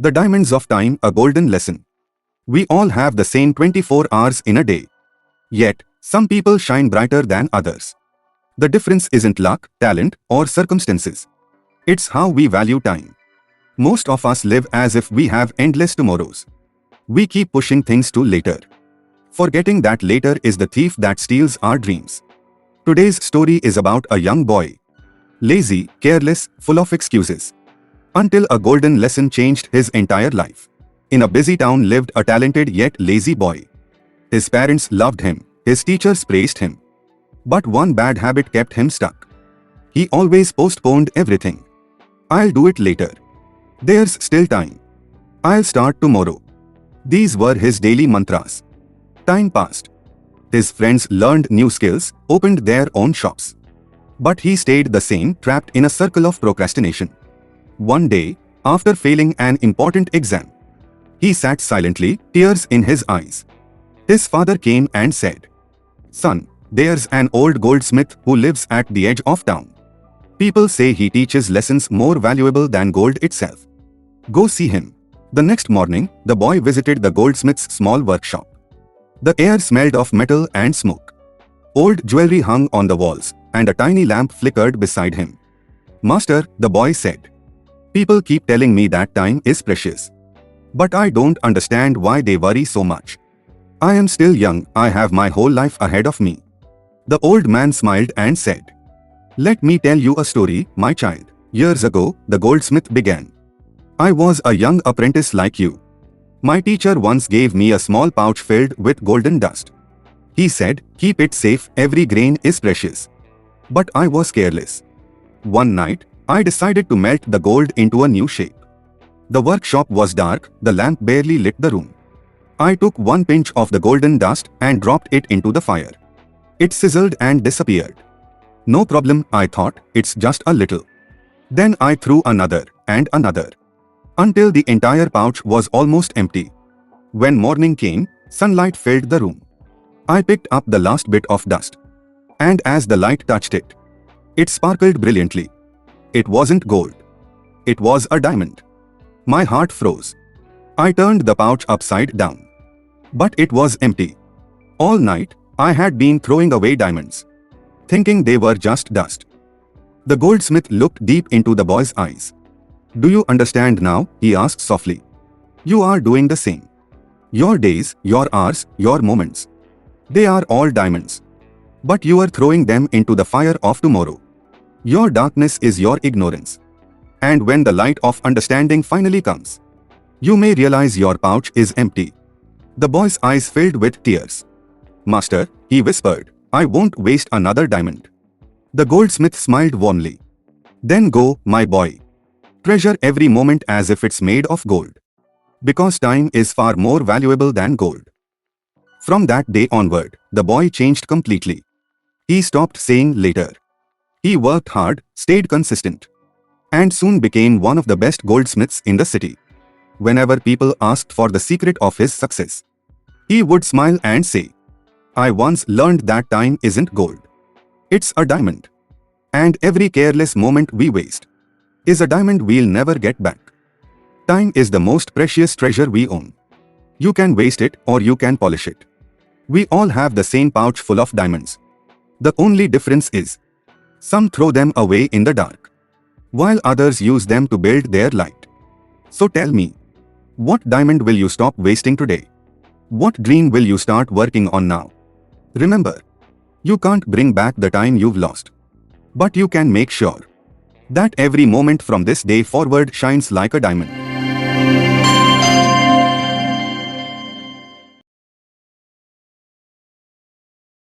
The diamonds of time, a golden lesson. We all have the same 24 hours in a day. Yet, some people shine brighter than others. The difference isn't luck, talent, or circumstances. It's how we value time. Most of us live as if we have endless tomorrows. We keep pushing things to later, forgetting that later is the thief that steals our dreams. Today's story is about a young boy. Lazy, careless, full of excuses. Until a golden lesson changed his entire life. In a busy town lived a talented yet lazy boy. His parents loved him, his teachers praised him. But one bad habit kept him stuck. He always postponed everything. I'll do it later. There's still time. I'll start tomorrow. These were his daily mantras. Time passed. His friends learned new skills, opened their own shops. But he stayed the same, trapped in a circle of procrastination. One day, after failing an important exam, he sat silently, tears in his eyes. His father came and said, "Son, there's an old goldsmith who lives at the edge of town. People say he teaches lessons more valuable than gold itself. Go see him." The next morning, the boy visited the goldsmith's small workshop. The air smelled of metal and smoke. Old jewelry hung on the walls, and a tiny lamp flickered beside him. "Master," the boy said, "people keep telling me that time is precious. But I don't understand why they worry so much. I am still young, I have my whole life ahead of me." The old man smiled and said, "Let me tell you a story, my child. Years ago, the goldsmith began. I was a young apprentice like you. My teacher once gave me a small pouch filled with golden dust. He said, 'Keep it safe, every grain is precious.' But I was careless. One night, I decided to melt the gold into a new shape. The workshop was dark, the lamp barely lit the room. I took one pinch of the golden dust and dropped it into the fire. It sizzled and disappeared. No problem, I thought, it's just a little. Then I threw another and another, until the entire pouch was almost empty. When morning came, sunlight filled the room. I picked up the last bit of dust. And as the light touched it, it sparkled brilliantly. It wasn't gold. It was a diamond. My heart froze. I turned the pouch upside down. But it was empty. All night, I had been throwing away diamonds, thinking they were just dust. The goldsmith looked deep into the boy's eyes. "Do you understand now?" he asked softly. "You are doing the same. Your days, your hours, your moments. They are all diamonds. But you are throwing them into the fire of tomorrow. Your darkness is your ignorance. And when the light of understanding finally comes, you may realize your pouch is empty." The boy's eyes filled with tears. "Master," he whispered, "I won't waste another diamond." The goldsmith smiled warmly. "Then go, my boy. Treasure every moment as if it's made of gold. Because time is far more valuable than gold." From that day onward, the boy changed completely. He stopped saying later. He worked hard, stayed consistent, and soon became one of the best goldsmiths in the city. Whenever people asked for the secret of his success, he would smile and say, "I once learned that time isn't gold. It's a diamond. And every careless moment we waste is a diamond we'll never get back." Time is the most precious treasure we own. You can waste it or you can polish it. We all have the same pouch full of diamonds. The only difference is, some throw them away in the dark, while others use them to build their light. So tell me, what diamond will you stop wasting today? What dream will you start working on now? Remember, you can't bring back the time you've lost, but you can make sure that every moment from this day forward shines like a diamond.